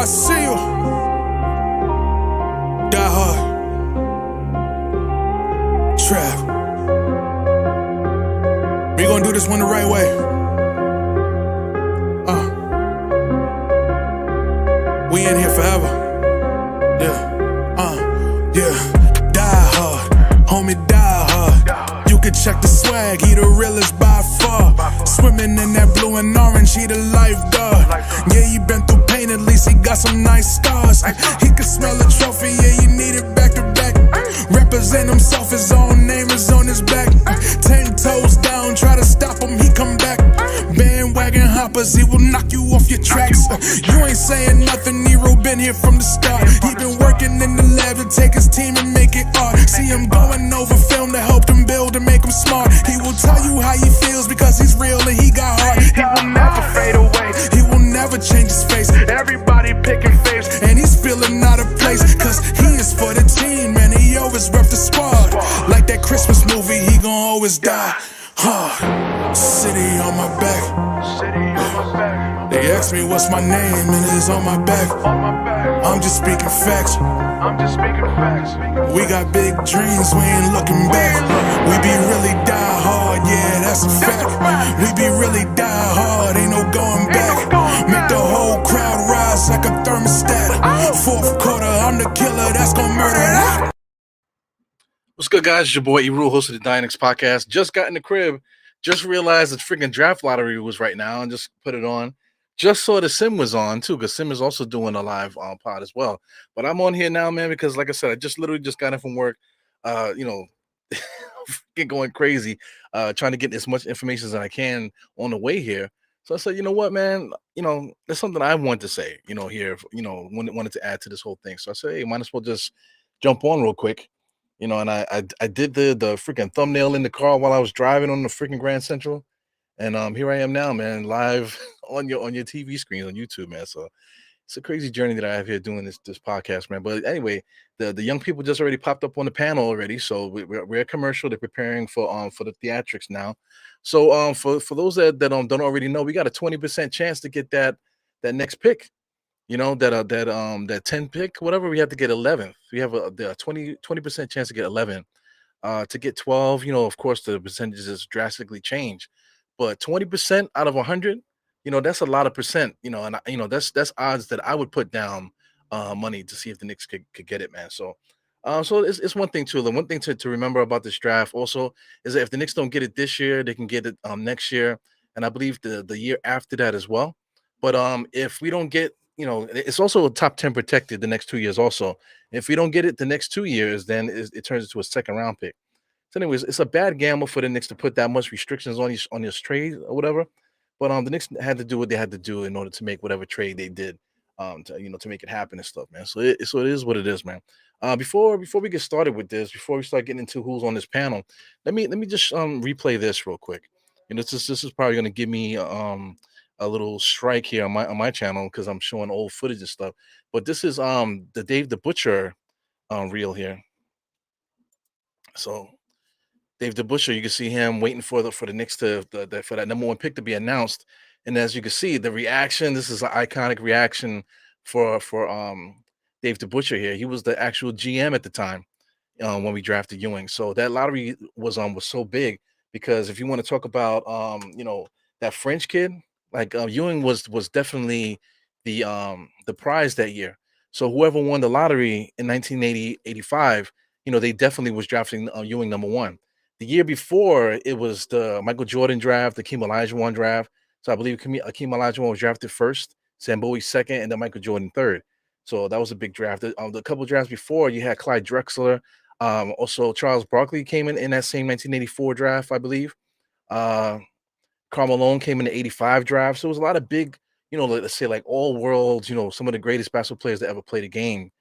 I see you. Die hard. Trap. We gonna do this one the right way. We in here forever. Yeah. Die hard. Homie, die hard. You can check the swag, he the realest by far. Swimming in that blue and orange, he the lifeguard. Yeah, he been through pain, at least he got some nice scars. He can smell a trophy, yeah, you need it back to back. Represent himself, his own name is on his back. 10 toes down, try to stop him, he come back. Bandwagon hoppers, he will knock you off your tracks. You ain't saying nothing, Nero been here from the start. He been working in the lab to take his team and make it art. See him going over film to help him build and make him smart. He will tell you how he feels because he's real and he got heart. He will never fade away, he will never change his face. Everybody picking faves and he's feeling out of place. Cause he is for the team and he always rep the squad. Like that Christmas movie, he gon' always die hard. City on my back. They ask me what's my name and it's on my back. I'm just speaking facts. We got big dreams, we ain't looking back. We be really die hard, yeah, that's a fact. We be really die hard, ain't no going back. Make the whole crowd rise like a thermostat. Fourth quarter, I'm the killer that's gonna murder that. What's good, guys? It's your boy E-Rule, host of the Knicks podcast. Just got in the crib, just realized the freaking draft lottery was right now and just put it on. Just saw the Sim was on too, because Sim is also doing a live pod as well. But I'm on here now, man, because like I said, I literally just got in from work, freaking going crazy, trying to get as much information as I can on the way here. So I said, you know what, man, there's something I want to say, here, wanted to add to this whole thing. So I said, hey, might as well just jump on real quick. And I did the freaking thumbnail in the car while I was driving on the freaking Grand Central. And here I am now, man, live on your TV screens on YouTube, man. So it's a crazy journey that I have here doing this podcast, man. But anyway, the young people just already popped up on the panel already. So we're a commercial. They're preparing for the theatrics now. So for those that don't already know, we got a 20% chance to get that next pick. That 10 pick, whatever, we have to get 11th. We have the 20% chance to get 11. To get 12, of course, the percentages drastically change. But 20% out of 100, that's a lot of percent, and that's odds that I would put down money to see if the Knicks could get it, man. So it's one thing too. The one thing to remember about this draft also is that if the Knicks don't get it this year, they can get it next year, and I believe the year after that as well. But if we don't get, it's also top 10 protected the next 2 years also. If we don't get it the next 2 years, then it turns into a second round pick. So anyways, it's a bad gamble for the Knicks to put that much restrictions on this trade or whatever. But the Knicks had to do what they had to do in order to make whatever trade they did, to make it happen and stuff, man. So it is what it is, man. Before we get started with this, before we start getting into who's on this panel, let me just replay this real quick. This is probably gonna give me a little strike here on my channel because I'm showing old footage and stuff. But this is the Dave the Butcher reel here. So Dave the Butcher, you can see him waiting for the Knicks for that number one pick to be announced. And as you can see, the reaction, this is an iconic reaction for Dave the Butcher here. He was the actual GM at the time when we drafted Ewing. So that lottery was so big because if you want to talk about that French kid, like Ewing was definitely the prize that year. So whoever won the lottery in 1985, they definitely was drafting Ewing number one. The year before, it was the Michael Jordan draft, the Hakeem Olajuwon draft. So I believe Hakeem Olajuwon was drafted first, Sam Bowie second, and then Michael Jordan third. So that was a big draft. The couple drafts before, you had Clyde Drexler. Also, Charles Barkley came in that same 1984 draft, I believe. Karl Malone came in the 85 draft. So it was a lot of big, let's say like all worlds, some of the greatest basketball players that ever played a game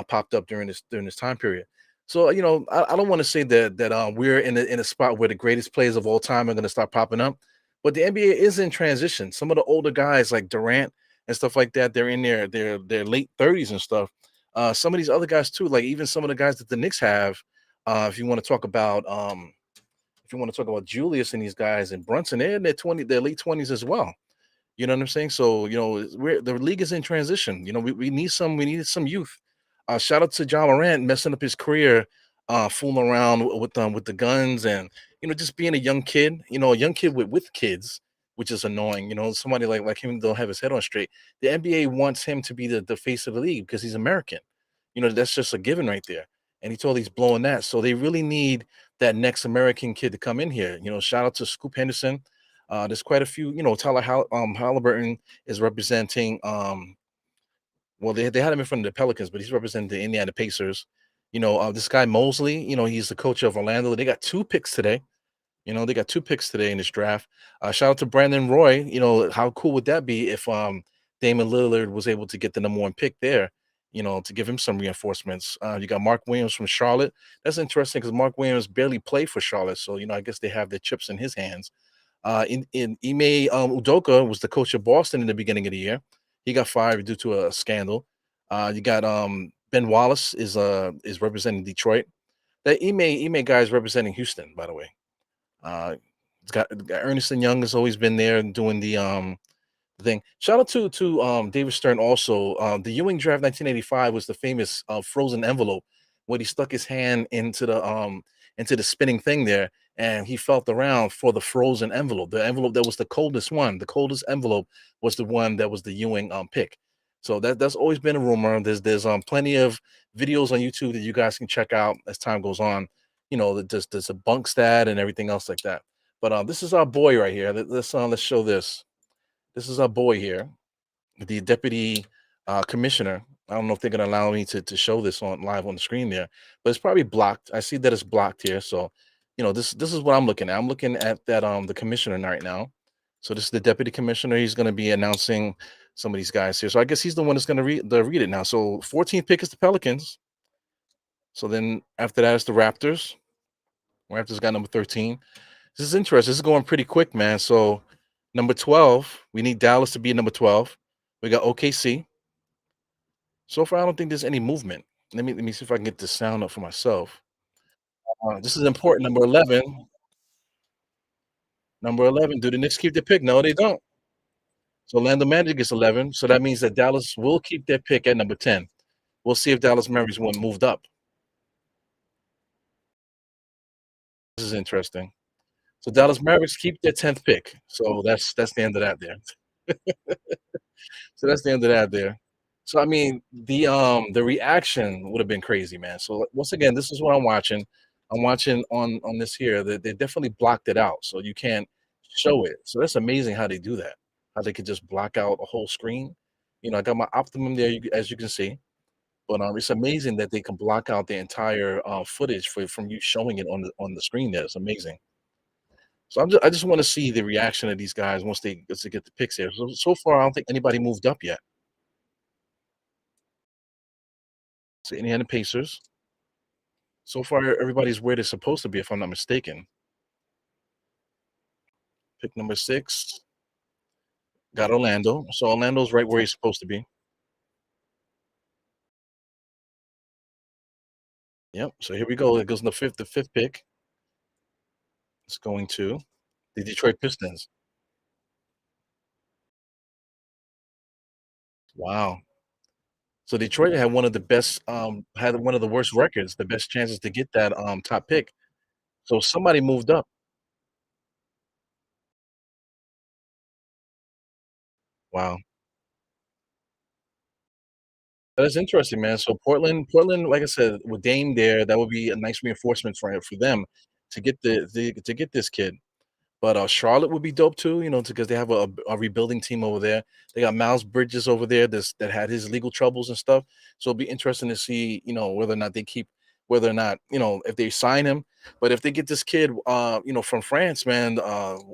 popped up during this time period. So, I don't want to say that we're in a spot where the greatest players of all time are going to start popping up, but the NBA is in transition. Some of the older guys like Durant and stuff like that, they're in their late 30s and stuff. Some of these other guys too, like even some of the guys that the Knicks have, if you want to talk about Julius and these guys and Brunson, they're in their late 20s as well. You know what I'm saying? So, we're the league is in transition. We need we needed some youth. Shout out to John Morant messing up his career, fooling around with the guns and just being a young kid, a young kid with kids, which is annoying. Somebody like him don't have his head on straight. The NBA wants him to be the face of the league because he's American. That's just a given right there. And he totally he's blowing that. So they really need that next American kid to come in here. Shout out to Scoop Henderson. There's quite a few, Halliburton is representing well, they had him in front of the Pelicans, but he's representing the Indiana Pacers. This guy Mosley, he's the coach of Orlando. They got two picks today. They got two picks today in this draft. Shout out to Brandon Roy. How cool would that be if Damon Lillard was able to get the number one pick there, to give him some reinforcements. You got Mark Williams from Charlotte. That's interesting because Mark Williams barely played for Charlotte. So, I guess they have their chips in his hands. In Ime Udoka was the coach of Boston in the beginning of the year. He got fired due to a scandal. You got Ben Wallace is representing Detroit. That Ime guy is representing Houston, by the way. It's got Ernest and Young has always been there doing the thing. Shout out to David Stern also. The Ewing draft 1985 was the famous frozen envelope when he stuck his hand into the spinning thing there and he felt around for the frozen envelope. The envelope that was the coldest one, the coldest envelope was the one that was the Ewing pick. So that's always been a rumor. There's plenty of videos on YouTube that you guys can check out as time goes on. There's a bunk stat and everything else like that. But this is our boy right here. Let's show this. This is our boy here, the deputy commissioner. I don't know if they're gonna allow me to show this on live on the screen there, but it's probably blocked. I see that it's blocked here. So, this is what I'm looking at. I'm looking at that the commissioner right now. So this is the deputy commissioner. He's gonna be announcing some of these guys here. So I guess he's the one that's gonna read it now. So 14th pick is the Pelicans. So then after that is the Raptors. Raptors got number 13. This is interesting. This is going pretty quick, man. So number 12, we need Dallas to be number 12. We got OKC. So far, I don't think there's any movement. Let me see if I can get the sound up for myself. This is important. Number 11. Number 11. Do the Knicks keep their pick? No, they don't. So Orlando Magic gets 11. So that means that Dallas will keep their pick at number 10. We'll see if Dallas Mavericks went moved up. This is interesting. So Dallas Mavericks keep their 10th pick. So that's the end of that there. So that's the end of that there. So I mean, the reaction would have been crazy, man. So once again, this is what I'm watching. I'm watching on this here. They definitely blocked it out, so you can't show it. So that's amazing how they do that. How they could just block out a whole screen. I got my Optimum there, as you can see. But it's amazing that they can block out the entire footage from you showing it on the screen there. It's amazing. So I just want to see the reaction of these guys once they get the picks here. So far, I don't think anybody moved up yet. So Indiana Pacers. So far, everybody's where they're supposed to be, if I'm not mistaken. Pick number 6, got Orlando. So Orlando's right where he's supposed to be. Yep. So here we go. It goes in the fifth pick. It's going to the Detroit Pistons. Wow. So Detroit had one of the worst records, the best chances to get that top pick. So somebody moved up. Wow. That's interesting, man. So Portland, like I said, with Dame there, that would be a nice reinforcement for them to get to get this kid. But Charlotte would be dope too, because they have a rebuilding team over there. They got Miles Bridges over there that had his legal troubles and stuff. So it'll be interesting to see, whether or not, if they sign him. But if they get this kid, from France, man,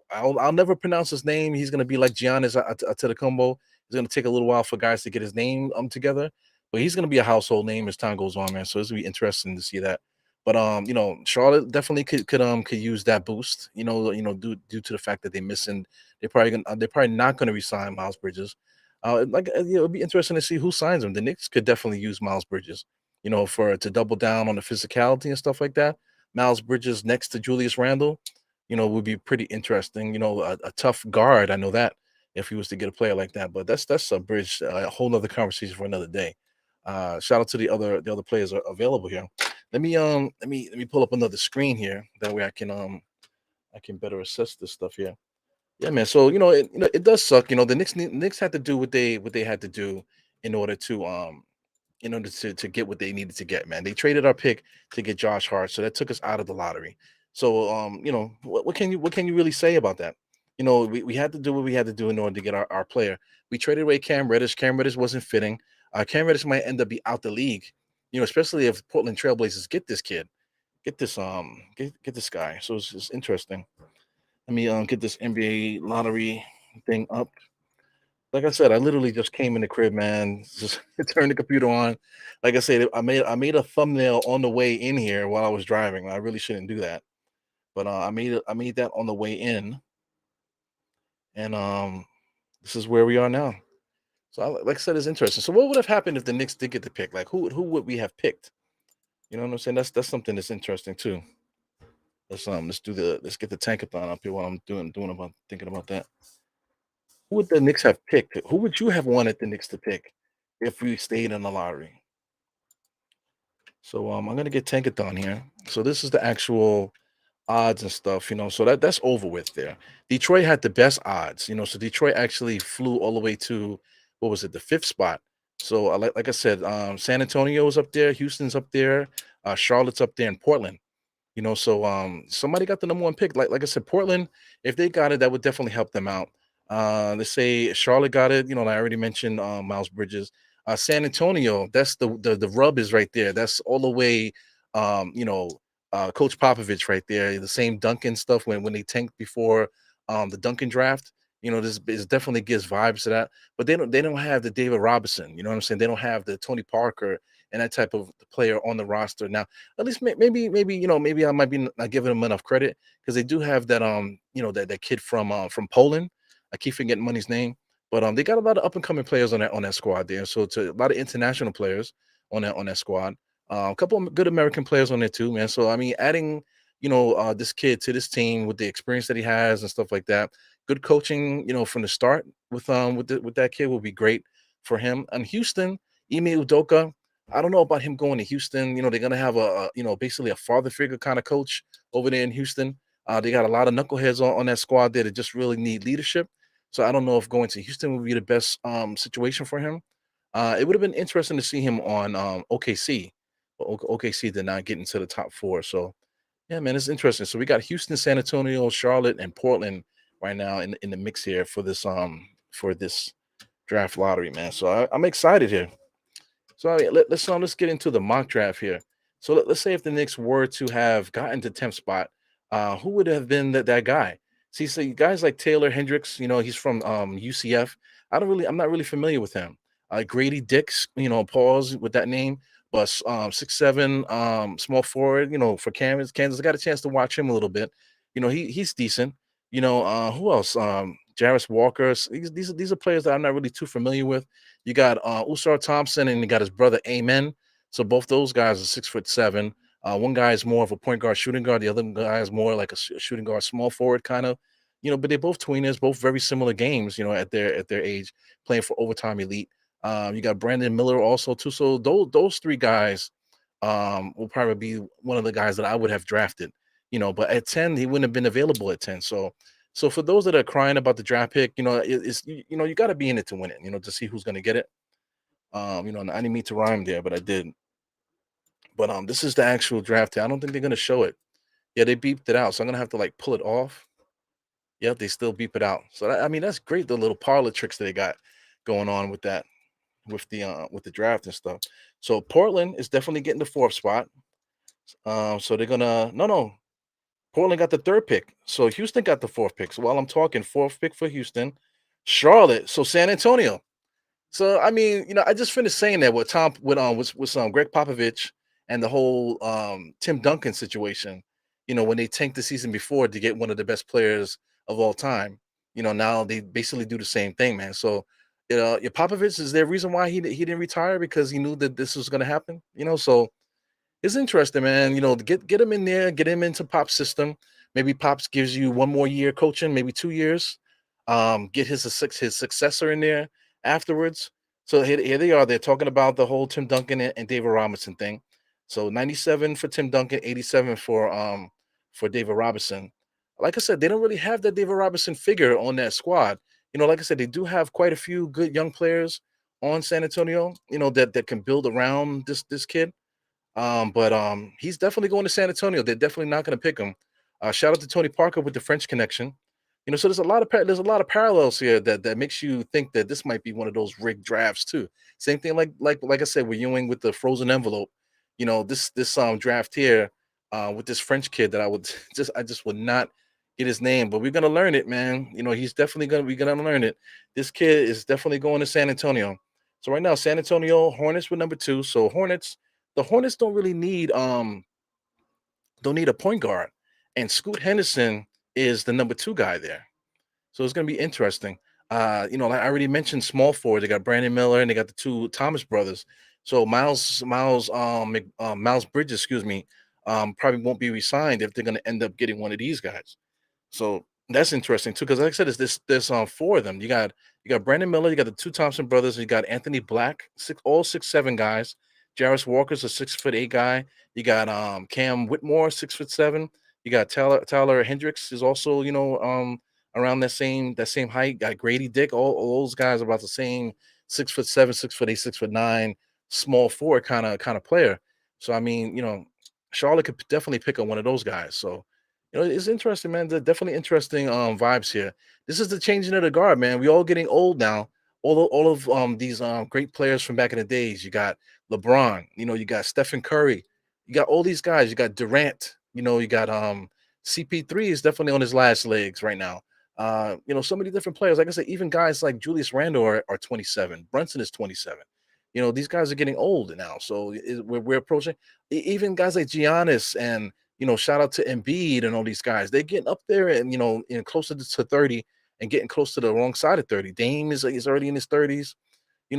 I'll never pronounce his name. He's gonna be like Giannis Antetokounmpo. It's gonna take a little while for guys to get his name together, but he's gonna be a household name as time goes on, man. So it's gonna be interesting to see that. But Charlotte definitely could use that boost. Due to the fact that they're probably not gonna resign Miles Bridges. It'll be interesting to see who signs him. The Knicks could definitely use Miles Bridges. For to double down on the physicality and stuff like that. Miles Bridges next to Julius Randle, would be pretty interesting. A tough guard. I know that. if he was to get a player like that. But that's a bridge, a whole nother conversation for another day. Shout out to the other players are available here. Let me pull up another screen here. That way I can better assess this stuff here. Yeah, man. So it does suck. The Knicks had to do what they had to do in order to to get what they needed to get, man. They traded our pick to get Josh Hart, so that took us out of the lottery. So what can you really say about that? We had to do what we had to do in order to get our player. We traded away Cam Reddish. Cam Reddish wasn't fitting. Cam Reddish might end up be out the league. Especially if Portland Trailblazers get this kid, get this guy. So it's interesting. Let me get this NBA lottery thing up. Like I said, I literally just came in the crib, man. Just turned the computer on. Like I said, I made a thumbnail on the way in here while I was driving. I really shouldn't do that, but I made that on the way in, and this is where we are now. So, like I said, it's interesting. So, what would have happened if the Knicks did get the pick? Like, who would we have picked? You know what I'm saying? That's something that's interesting too. Let's get the tankathon up here while I'm doing about thinking about that. Who would the Knicks have picked? Who would you have wanted the Knicks to pick if we stayed in the lottery? So I'm gonna get Tankathon here. So this is the actual odds and stuff, So that's over with there. Detroit had the best odds, So Detroit actually flew all the way to what was it, the fifth spot. So like I said, San Antonio is up there, Houston's up there, Charlotte's up there, and Portland. So somebody got the number one pick. Like I said, Portland, if they got it, that would definitely help them out. Let's say Charlotte got it, I already mentioned Miles Bridges. San Antonio, that's the rub is right there. That's all the way Coach Popovich right there. The same Duncan stuff when they tanked before the Duncan draft. This definitely gives vibes to that. But they don't have the David Robinson, you know what I'm saying? They don't have the Tony Parker and that type of player on the roster. Now at least maybe I might be not giving them enough credit because they do have that that kid from Poland. I keep forgetting money's name, but they got a lot of up and coming players on that squad there. So to a lot of international players on that squad. A couple of good American players on there too, man. So I mean, adding this kid to this team with the experience that he has and stuff like that. Good coaching, from the start with that kid will be great for him. And Houston, Ime Udoka, I don't know about him going to Houston. They're gonna have basically a father figure kind of coach over there in Houston. They got a lot of knuckleheads on that squad there that just really need leadership. So I don't know if going to Houston would be the best situation for him. It would have been interesting to see him on OKC. But OKC did not get into the top four. So yeah, man, it's interesting. So we got Houston, San Antonio, Charlotte, and Portland right now in the mix here for this draft lottery, man. So I'm excited here. So let's get into the mock draft here. So let's say if the Knicks were to have gotten to 10th spot, who would have been that guy? See, so guys like Taylor Hendricks, he's from UCF. I'm not really familiar with him. Grady Dix, pause with that name, but 6'7", small forward, for Kansas. I got a chance to watch him a little bit. He's decent. Who else? Jarris Walker. These are players that I'm not really too familiar with. You got Usar Thompson and you got his brother Amen. So both those guys are 6'7". One guy is more of a point guard, shooting guard. The other guy is more like a shooting guard, small forward kind of. But they're both tweeners, both very similar games. At their age, playing for overtime elite. You got Brandon Miller also too. So those three guys will probably be one of the guys that I would have drafted. But at 10, he wouldn't have been available at 10. So for those that are crying about the draft pick, you got to be in it to win it, to see who's going to get it. And I didn't mean to rhyme there, but I did. But this is the actual draft. I don't think they're going to show it. Yeah, they beeped it out, so I'm going to have to like pull it off. Yep, they still beep it out. So I mean, that's great. The little parlor tricks that they got going on with that, with the draft and stuff. So Portland is definitely getting the fourth spot. So they're gonna no. Portland got the third pick. So Houston got the fourth pick. So while I'm talking, fourth pick for Houston, Charlotte. So San Antonio. So I mean, I just finished saying that with Tom with some Greg Popovich and the whole Tim Duncan situation. When they tanked the season before to get one of the best players of all time. Now they basically do the same thing, man. So your Popovich, is there a reason why he didn't retire because he knew that this was going to happen? So it's interesting, man. Get him in there, get him into Pop's system. Maybe Pops gives you one more year coaching, maybe 2 years. get his successor in there afterwards. So here they are. They're talking about the whole Tim Duncan and David Robinson thing. So 97 for Tim Duncan, 87 for David Robinson. Like I said, they don't really have that David Robinson figure on that squad. Like I said, they do have quite a few good young players on San Antonio. That can build around this kid. But he's definitely going to San Antonio. They're definitely not going to pick him. Shout out to Tony Parker with the French connection. So there's a lot of parallels here that makes you think that this might be one of those rigged drafts too. Same thing like I said with Ewing with the frozen envelope. This draft here with this French kid that I just would not get his name, but we're gonna learn it, man. He's definitely gonna learn it. This kid is definitely going to San Antonio. So right now, San Antonio Hornets with number 2. So the Hornets don't really don't need a point guard, and Scoot Henderson is the number 2 guy there. So it's going to be interesting. Like I already mentioned, small forward. They got Brandon Miller and they got the 2 Thomas brothers. So Miles Bridges, excuse me, probably won't be resigned if they're going to end up getting one of these guys. So that's interesting too, because like I said, it's there's 4 of them. You got Brandon Miller, you got the 2 Thompson brothers, you got Anthony Black, all 6'7" guys. Jarris Walker's a 6'8" guy. You got Cam Whitmore, 6'7". You got Tyler Hendricks is also around that same height. Got Grady Dick, all those guys are about the same 6'7", 6'8", 6'9", small forward kind of player. So I mean, Charlotte could definitely pick up one of those guys. So it's interesting, man. They're definitely interesting vibes here. This is the changing of the guard, man. We all getting old now. All of these great players from back in the days. You got LeBron, you got Stephen Curry, you got all these guys. You got Durant, you got CP3 is definitely on his last legs right now. So many different players. Like I said, even guys like Julius Randle are 27. Brunson is 27. These guys are getting old now. So we're approaching even guys like Giannis and shout out to Embiid and all these guys. They're getting up there and in closer to 30 and getting close to the wrong side of 30. Dame is already in his 30s.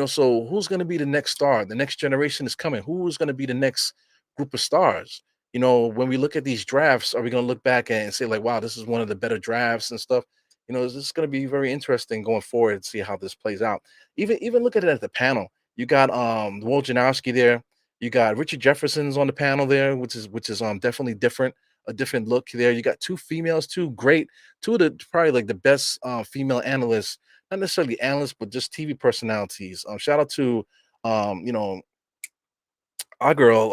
So who's going to be the next star? The next generation is coming. Who is going to be the next group of stars? When we look at these drafts, are we going to look back and say like, wow, this is one of the better drafts and stuff? This is going to be very interesting going forward and see how this plays out. Even look at it at the panel. You got Wojnarowski there. You got Richard Jefferson's on the panel there, which is definitely different, a different look there. You got 2 females, 2 great, 2 of the probably like the best female analysts, not necessarily analysts, but just TV personalities. Shout out to um, you know, our girl,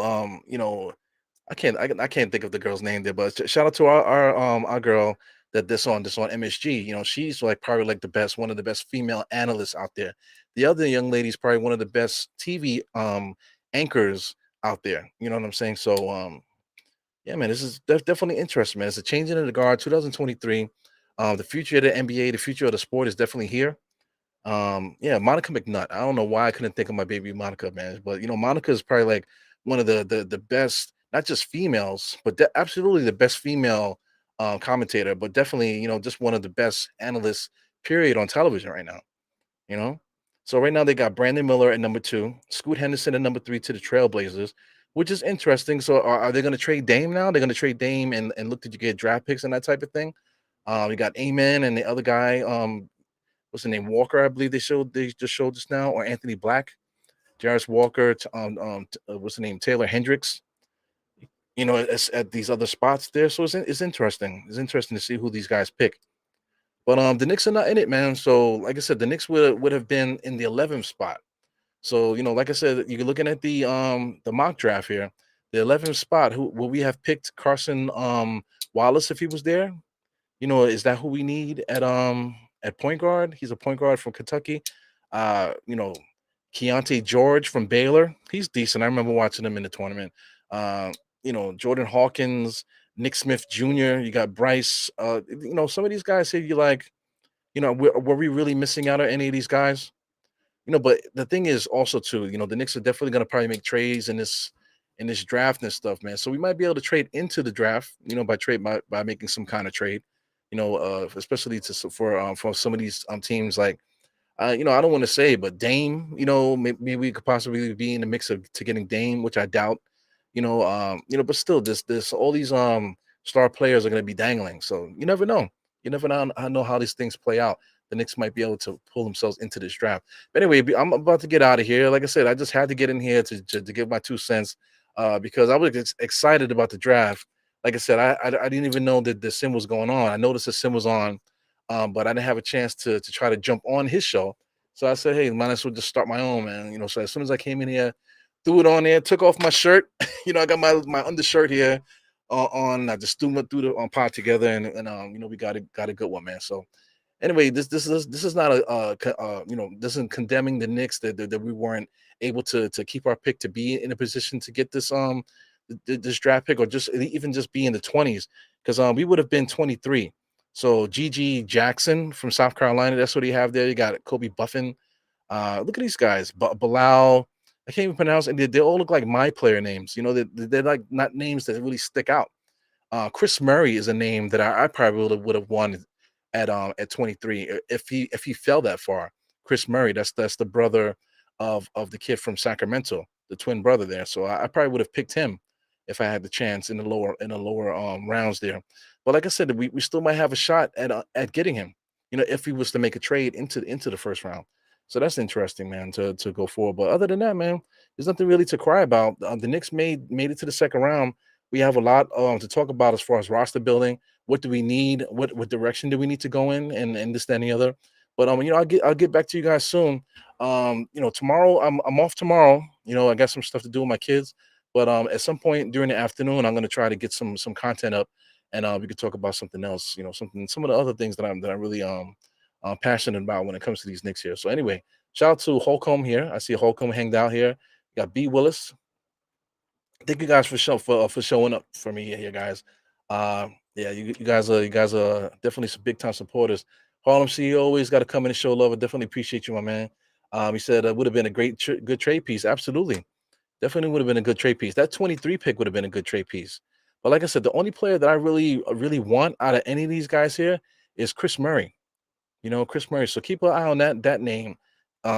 I can't think of the girl's name there, but shout out to our girl this on MSG. She's like probably like one of the best female analysts out there. The other young lady is probably one of the best TV anchors out there. You know what I'm saying? So yeah, man, this is definitely interesting, man. It's a changing of the guard, 2023. The future of the NBA, the future of the sport is definitely here. Yeah, Monica McNutt. I don't know why I couldn't think of my baby Monica, man. But Monica is probably like one of the best, not just females, but absolutely the best female commentator, but definitely, just one of the best analysts, period, on television right now. You know? So right now they got Brandon Miller at number 2, Scoot Henderson at number 3 to the Trailblazers, which is interesting. So are they going to trade Dame now? They're going to trade Dame and look to get draft picks and that type of thing. We got Amen and the other guy, what's the name? Walker, I believe they just showed just now, or Anthony Black, Jarris Walker, what's the name? Taylor Hendricks. At these other spots there. So it's interesting. It's interesting to see who these guys pick. But the Knicks are not in it, man. So like I said, the Knicks would have been in the 11th spot. So like I said, you're looking at the mock draft here, the 11th spot. Who will we have picked? Carson Wallace if he was there. Is that who we need at point guard? He's a point guard from Kentucky. Uh, you know, Keontae George from Baylor. He's decent. I remember watching him in the tournament. Jordan Hawkins, Nick Smith Jr. You got Bryce. Some of these guys here you like, were we really missing out on any of these guys? But the thing is also too, the Knicks are definitely gonna probably make trades in this draft and stuff, man. So we might be able to trade into the draft, by making some kind of trade, especially for some of these teams like I don't want to say, but Dame, maybe we could possibly be in the mix of to getting Dame, which I doubt. But still, this all these star players are going to be dangling. So you never know. You never know how these things play out. the Knicks might be able to pull themselves into this draft. But anyway, I'm about to get out of here. Like I said, I just had to get in here to give my 2 cents because I was excited about the draft. Like I said, I didn't even know that the sim was going on. I noticed the sim was on, but I didn't have a chance to try to jump on his show. So I said, hey, might as well just start my own, man. You know, so as soon as I came in here, threw it on there, took off my shirt. You know, I got my undershirt here on. I just threw the pod together, and you know, we got a good one, man. So anyway, this is not you know, this isn't condemning the Knicks that we weren't able to keep our pick to be in a position to get this this draft pick, or just even just be in the 20s, because we would have been 23. So GG Jackson from South Carolina, that's what he have there. You got Kobe Buffin. Look at these guys, Bilal. I can't even pronounce it. They all look like my player names. You know, they're like not names that really stick out. Chris Murray is a name that I probably would have won at 23 if he fell that far. Chris Murray, that's the brother of the kid from Sacramento, the twin brother there. So I probably would have picked him if I had the chance in the lower rounds there. But like I said, we still might have a shot at getting him, you know, if he was to make a trade into the first round. So that's interesting, man, to go forward. But other than that, man, there's nothing really to cry about. The Knicks made it to the second round. We have a lot to talk about as far as roster building. What do we need? What direction do we need to go in? And this, that, and the other. But you know, I'll get back to you guys soon. You know, tomorrow I'm off tomorrow. You know, I got some stuff to do with my kids. But at some point during the afternoon, I'm gonna try to get some content up, and we could talk about something else. You know, some of the other things that I'm really passionate about when it comes to these Knicks here. So anyway, shout out to Holcomb here. I see Holcomb hanged out here. You got B Willis. Thank you guys for showing up for me here, guys. Yeah, you guys are definitely some big time supporters. Harlem CEO always got to come in and show love. I definitely appreciate you, my man. He said it would have been a good trade piece. Absolutely, definitely would have been a good trade piece. That 23 pick would have been a good trade piece. But like I said, the only player that I really want out of any of these guys here is Chris Murray. You know, Chris Murray. So keep an eye on that name.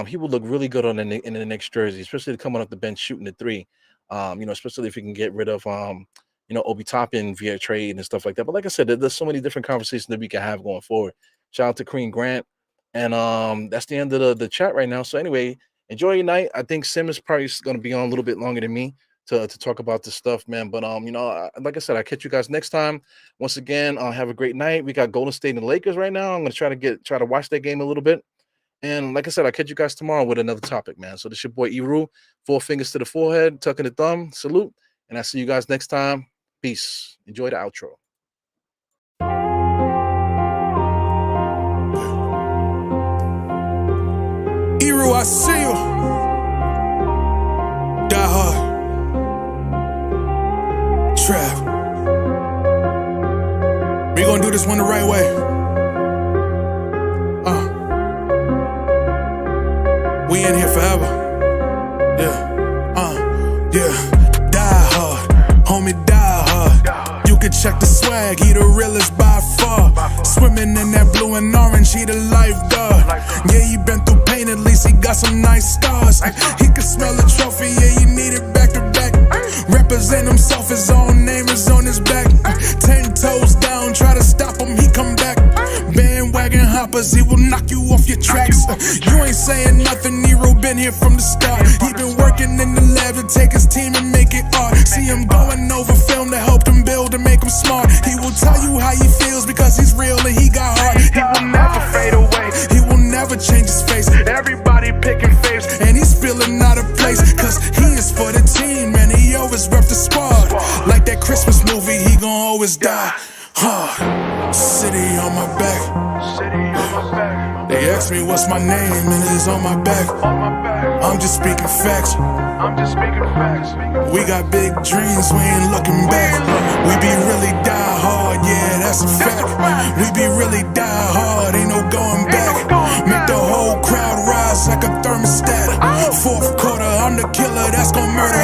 He will look really good in the next jersey, especially coming off the bench shooting the three. You know, especially if you can get rid of you know, Obi Toppin via trade and stuff like that. But like I said, there's so many different conversations that we can have going forward. Shout out to Kareem Grant. And that's the end of the chat right now. So anyway, enjoy your night. I think Sim is probably going to be on a little bit longer than me to talk about this stuff, man. But you know, like I said, I'll catch you guys next time. Once again, have a great night. We got Golden State and the Lakers right now. I'm going to try to watch that game a little bit. And like I said, I'll catch you guys tomorrow with another topic, man. So this your boy Eru, 4 fingers to the forehead, tucking the thumb, salute. And I'll see you guys next time. Peace. Enjoy the outro. Eru, I see you. Die hard. Trap. We gonna do this one the right way. We in here forever. Yeah. Yeah. Die hard. Homie, die hard. You can check the swag, he the realest by far. Swimming in that blue and orange, he the lifeguard. Yeah, he been through pain, at least he got some nice scars. He can smell the trophy, yeah, you need it back to back. Represent himself, his own name is on his back. 10 toes down, try to stop him, he come back. Bandwagon hoppers, he will knock you off your tracks. You ain't saying nothing, Nero been here from the start. He been working in the lab to take his team and make it art. See him going over film to help him build and make him smart. He will tell you how he feels because he's real and he got heart. He will never fade away, he will never change his face. Everybody picking faves, and he's feeling out of place. Cause he is for the team, and he always rep the squad. Like that Christmas movie, he gon' always die hard. City on my back. They ask me what's my name, and it's on my back. I'm just speaking facts. We got big dreams, we ain't looking back. We be really die hard, yeah, that's a fact. We be really die hard, ain't no going back. Make the whole crowd rise like a thermostat. Fourth quarter, I'm the killer that's gon' murder